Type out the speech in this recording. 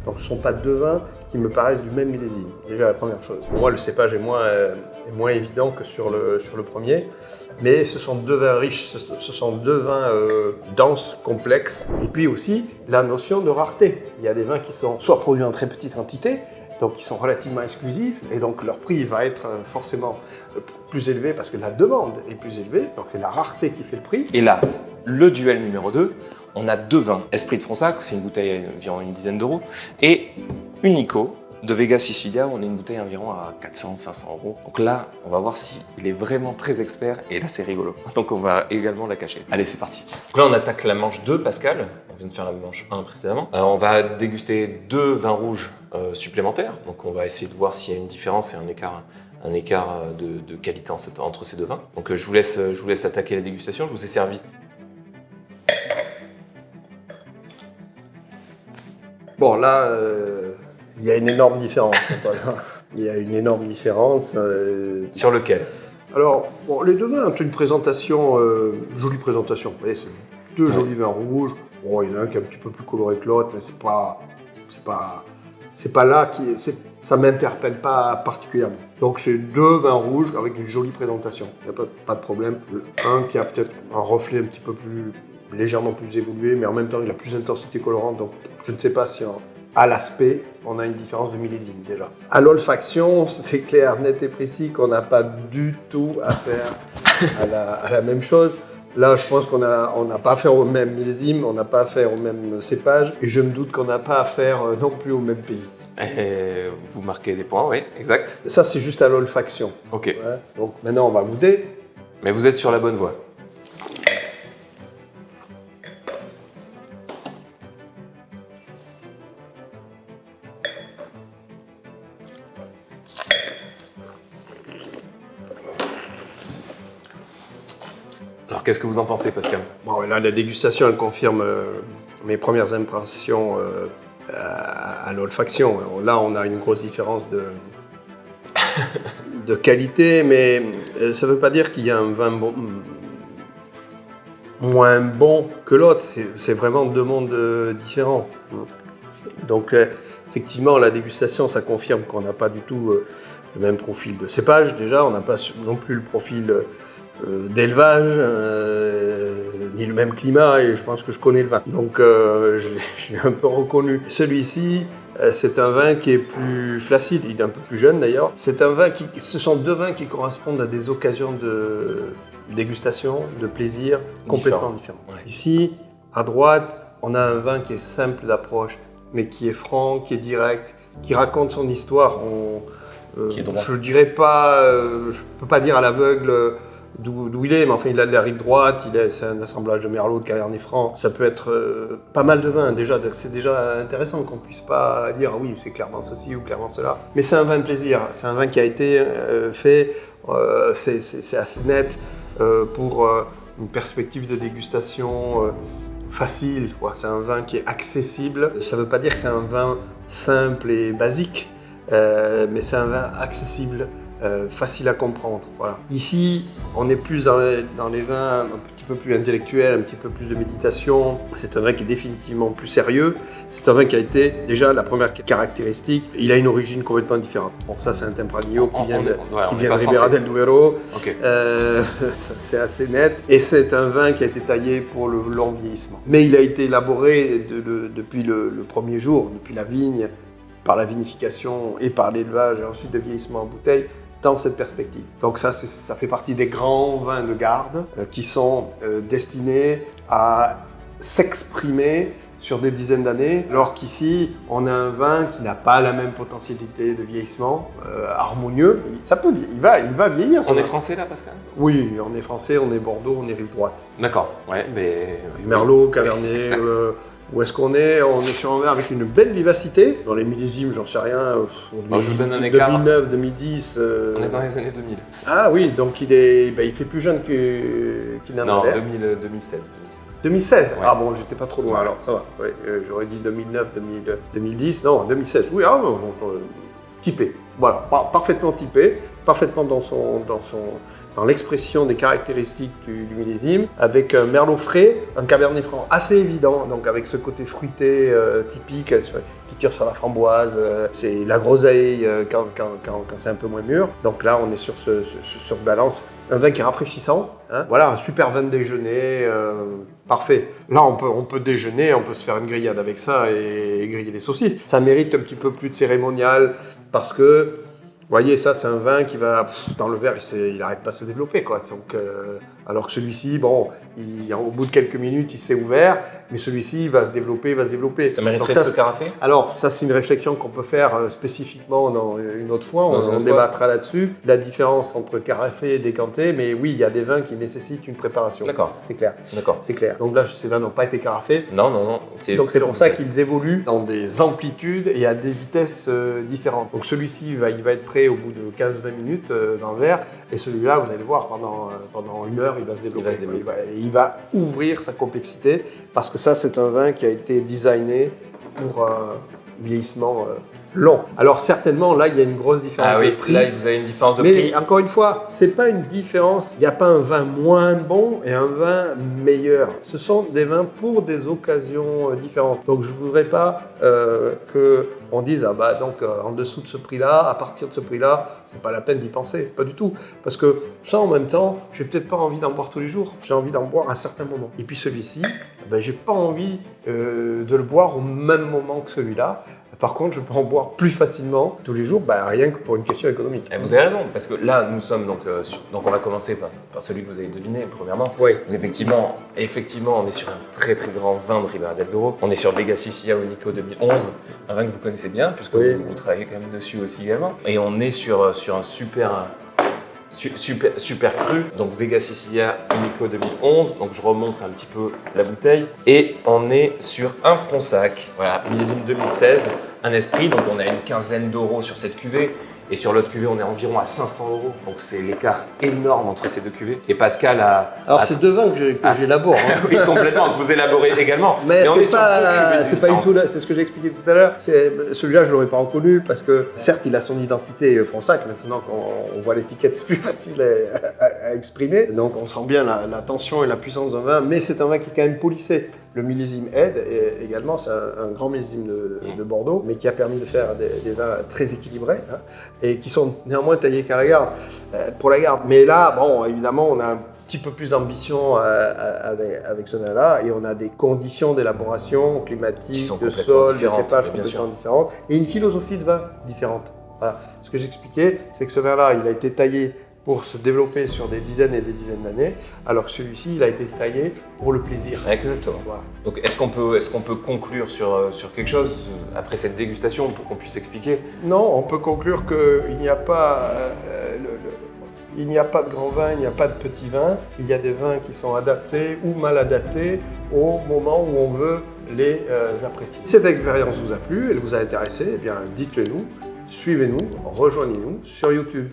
Donc ce ne sont pas deux vins qui me paraissent du même millésime, déjà la première chose. Pour moi, le cépage est moins évident que sur le premier, mais ce sont deux vins riches, ce sont deux vins denses, complexes, et puis aussi la notion de rareté. Il y a des vins qui sont soit produits en très petite quantité, donc qui sont relativement exclusifs, et donc leur prix va être forcément plus élevé parce que la demande est plus élevée, donc c'est la rareté qui fait le prix. Et là, le duel numéro 2, on a deux vins. Esprit de Fronsac, c'est une bouteille environ une dizaine d'euros, et Unico de Vega Sicilia, on a une bouteille environ à 400-500 euros. Donc là, on va voir s'il est vraiment très expert, et là c'est rigolo. Donc on va également la cacher. Allez, c'est parti. Donc là, on attaque la manche 2, Pascal. On vient de faire la manche 1 précédemment. On va déguster deux vins rouges supplémentaires. Donc on va essayer de voir s'il y a une différence et un écart de qualité entre ces deux vins. Donc je vous laisse attaquer la dégustation. Je vous ai servi. Bon, là, il y a une énorme différence. Il y a une énorme différence. Sur lequel? Alors, bon, les deux vins ont une présentation, jolie présentation. Vous voyez, c'est deux jolis vins rouges. Bon, il y en a un qui est un petit peu plus coloré que l'autre, mais c'est pas là ça m'interpelle pas particulièrement. Donc c'est deux vins rouges avec une jolie présentation. Il n'y a pas de problème. Un qui a peut-être un reflet un petit peu plus légèrement plus évolué, mais en même temps il a plus d'intensité colorante. Donc je ne sais pas si à l'aspect on a une différence de millésime déjà. À l'olfaction, c'est clair, net et précis qu'on n'a pas du tout affaire à la même chose. Là, je pense qu'on n'a pas affaire au même millésime, on n'a pas affaire au même cépage, et je me doute qu'on n'a pas affaire non plus au même pays. Et vous marquez des points, oui, exact. Ça, c'est juste à l'olfaction. Ok. Ouais. Donc maintenant, on va goûter. Mais vous êtes sur la bonne voie. Alors, qu'est-ce que vous en pensez, Pascal? Bon, là, la dégustation, elle confirme mes premières impressions à l'olfaction. Là, on a une grosse différence de qualité, mais ça ne veut pas dire qu'il y a un vin moins bon que l'autre. C'est vraiment deux mondes différents. Donc, effectivement, la dégustation, ça confirme qu'on n'a pas du tout le même profil de cépage. Déjà, on n'a pas non plus le profil d'élevage, ni le même climat, et je pense que je connais le vin. Donc je l'ai un peu reconnu. Celui-ci, c'est un vin qui est plus facile, il est un peu plus jeune d'ailleurs. Ce sont deux vins qui correspondent à des occasions de dégustation, de plaisir complètement différents. Ouais. Ici, à droite, on a un vin qui est simple d'approche, mais qui est franc, qui est direct, qui raconte son histoire. Qui est droit. Je dirais pas, je peux pas dire à l'aveugle d'où il est, mais enfin il a de la rive droite, c'est un assemblage de Merlot, de Cabernet Franc. Ça peut être pas mal de vins déjà, c'est déjà intéressant qu'on puisse pas dire ah oui c'est clairement ceci ou clairement cela. Mais c'est un vin de plaisir, c'est un vin qui a été fait, c'est assez net pour une perspective de dégustation facile. C'est un vin qui est accessible. Ça ne veut pas dire que c'est un vin simple et basique, mais c'est un vin accessible. Facile à comprendre. Voilà. Ici, on est plus dans les vins un petit peu plus intellectuels, un petit peu plus de méditation. C'est un vin qui est définitivement plus sérieux. C'est un vin qui a été, déjà, la première caractéristique, il a une origine complètement différente. Bon, ça, c'est un Tempranillo qui vient de Ribera del Duero. Okay. C'est assez net. Et c'est un vin qui a été taillé pour le long vieillissement. Mais il a été élaboré depuis le premier jour, depuis la vigne, par la vinification et par l'élevage et ensuite le vieillissement en bouteille, dans cette perspective. Donc ça fait partie des grands vins de garde qui sont destinés à s'exprimer sur des dizaines d'années, alors qu'ici, on a un vin qui n'a pas la même potentialité de vieillissement, harmonieux. Il va vieillir. On est français là, Pascal? Oui, on est français, on est Bordeaux, on est rive droite. D'accord, ouais, mais... Merlot, Cabernet... Où est-ce qu'on est? On est sur un vin avec une belle vivacité. Dans les millésimes, j'en sais rien. Je vous donne un écart. 2009, 2010. On est dans les années 2000. Ah oui, donc il fait plus jeune qu'il n'en Non, avait. 2016. 2016 Ouais. Ah bon, j'étais pas trop loin alors, ça va. Ouais, j'aurais dit 2009, 2010. Non, 2016. Oui, typé. Voilà, parfaitement typé, parfaitement dans dans l'expression des caractéristiques du millésime, avec un merlot frais, un cabernet franc assez évident, donc avec ce côté fruité typique qui tire sur la framboise, c'est la groseille quand c'est un peu moins mûr. Donc là, on est sur cette balance. Un vin qui est rafraîchissant, hein. Voilà, un super vin de déjeuner, parfait. Là, on peut déjeuner, on peut se faire une grillade avec ça et griller des saucisses. Ça mérite un petit peu plus de cérémonial parce que, vous voyez, ça, c'est un vin qui va, dans le verre, il n'arrête pas de se développer, quoi. Donc, alors que celui-ci, bon, au bout de quelques minutes, il s'est ouvert, mais celui-ci, il va se développer. Ça mériterait de se carafer? Alors, ça, c'est une réflexion qu'on peut faire spécifiquement dans une autre fois. On débattra là-dessus. La différence entre carafé et décanté, mais oui, il y a des vins qui nécessitent une préparation. D'accord. C'est clair. D'accord. C'est clair. Donc là, ces vins n'ont pas été carafés. Non. Donc c'est pour ça qu'ils évoluent dans des amplitudes et à des vitesses différentes. Donc celui-ci, il va être prêt au bout de 15-20 minutes dans le verre. Et celui-là, vous allez le voir, pendant une heure, il va se développer. Il va ouvrir sa complexité parce que ça, c'est un vin qui a été designé pour un vieillissement long. Alors certainement, là, il y a une grosse différence de prix. Là, vous avez une différence de prix. Mais encore une fois, c'est pas une différence. Il n'y a pas un vin moins bon et un vin meilleur. Ce sont des vins pour des occasions différentes. Donc je ne voudrais pas qu'on dise en dessous de ce prix-là, à partir de ce prix-là, c'est pas la peine d'y penser. Pas du tout. Parce que ça, en même temps, j'ai peut-être pas envie d'en boire tous les jours. J'ai envie d'en boire à un certain moment. Et puis celui-ci, j'ai pas envie de le boire au même moment que celui-là. Par contre, je peux en boire plus facilement tous les jours, rien que pour une question économique. Et vous avez raison, parce que là, nous sommes donc on va commencer par celui que vous avez deviné, premièrement. Oui. Donc effectivement, on est sur un très très grand vin de Ribera del Duero. On est sur Vega Sicilia Unico 2011, un vin que vous connaissez bien, puisque vous travaillez quand même dessus aussi également. Et on est sur un super cru, donc Vega Sicilia Unico 2011, donc je remonte un petit peu la bouteille, et on est sur un Fronsac, voilà, millésime 2016, un esprit, donc on a une quinzaine d'euros sur cette cuvée, et sur l'autre cuvée on est environ à 500 euros, donc c'est l'écart énorme entre ces deux cuvées. Et Pascal a... Alors c'est deux vins que j'élabore. Hein. Oui, complètement, que vous élaborez également. Mais c'est pas du tout là, c'est ce que j'ai expliqué tout à l'heure. Celui-là, je ne l'aurais pas reconnu parce que certes, il a son identité Fronsac. Maintenant qu'on voit l'étiquette, c'est plus facile à exprimer. Donc on sent bien la tension et la puissance d'un vin, mais c'est un vin qui est quand même polissé. Le millésime aide et également, c'est un grand millésime de Bordeaux, mais qui a permis de faire des vins très équilibrés et qui sont néanmoins taillés qu'à la garde, pour la garde. Mais là, évidemment, on a un petit peu plus d'ambition avec ce vin-là et on a des conditions d'élaboration climatique, de sol, de cépage complètement différentes et une philosophie de vin différente. Voilà. Ce que j'expliquais, c'est que ce vin-là, il a été taillé pour se développer sur des dizaines et des dizaines d'années, alors que celui-ci, il a été taillé pour le plaisir. Exactement. Voilà. Donc est-ce qu'on peut conclure sur quelque chose après cette dégustation pour qu'on puisse expliquer? Non, on peut conclure qu'il n'y a pas il n'y a pas de grand vin, il n'y a pas de petit vin. Il y a des vins qui sont adaptés ou mal adaptés au moment où on veut les apprécier. Si cette expérience vous a plu, elle vous a intéressé, eh bien dites-le nous, suivez-nous, rejoignez-nous sur YouTube.